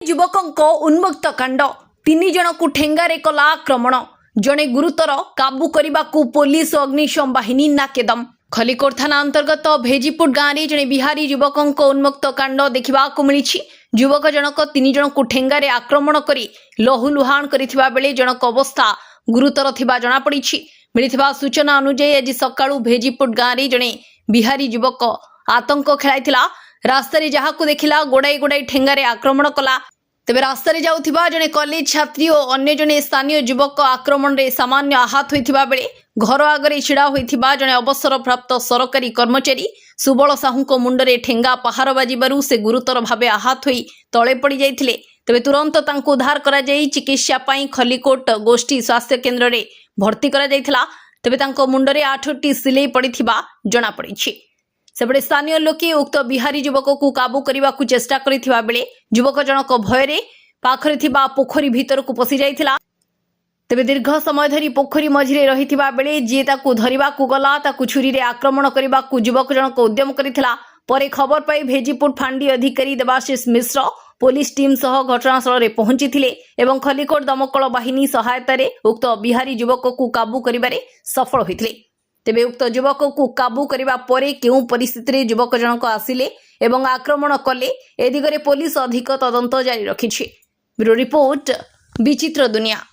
युवकों उन्मुक्त कांड 3 जन को ठेंगारे कला आक्रमण जड़े गुरुतर काबू करने को पुलिस और अग्निशम बाहिनी नाकेदम। खलिकोट थाना अंतर्गत भेजीपुट गाँव में जड़े बिहारी युवकों उन्मुक्त कांड देखा मिली। युवक जनक 3 जन को ठेंगारे आक्रमण कर लहुलुहाण करथिबा बेले जनक अवस्था गुरुतर थिबा जणा पड़ी। मिलिथिबा सूचना अनुसार आज सकाळु भेजीपुट गाँव में जड़े बिहारी युवक आतंक खेलाइथिला। रास्ता जहाँ को देखला गोड़ाई गोड़ाई ठेंगारे आक्रमण कला। तेबे रास्ता जाउथिबा जने कॉलेज छात्री और अन्य जने स्थानीय युवक आक्रमण रे सामान्य आहत होइथिबा बेले घर आगरे छिड़ा होइथिबा जने अवसर प्राप्त सरकारी कर्मचारी सुबल साहू को मुंडरे ठेंगा पहाड़ बाजिबारु से गुरुतर भावे आहत होई तळे पड़ी जाइथिले। तेबे तुरंत तांको उद्धार करा जाई चिकित्सा पई खलिकोट गोष्ठी स्वास्थ्य केंद्र रे भर्ती करा जाइथिला। तेबे तांको मुंडरे 8टी सिलाई पड़िथिबा जणा पड़िछि। सेपटे स्थानीय लोके उक्त बिहारी युवक को काबू करने को चेष्टा करथिबा बेले युवक जनक भयरे पाखरे थिबा पोखरी भीतर को पसी जाइथिला। तेबे दीर्घ समय धरी पोखरी मझिरे रहिथिबा बेले जे ताकू धरिबा को गला ताकू छुरी रे आक्रमण करबा को युवक जनक उद्यम करिथिला। परे खबर पाई भेजीपुट फांडी अधिकारी देवाशीष मिश्र पुलिस टीम सह घटनास्थल में पहुंची एवं खलिकोट दमकल बाहिनी सहायता रे उक्त बिहारी युवक को काबू करिबारे सफल होइथिले। तेबे उक्त युवक को काबू करने परे केउं परिस्थिति रे युवक जनक आसिले एवं आक्रमण कले ए दिगरे पुलिस अधिक तदंत जारी रखिछि। ब्यूरो रिपोर्ट विचित्र दुनिया।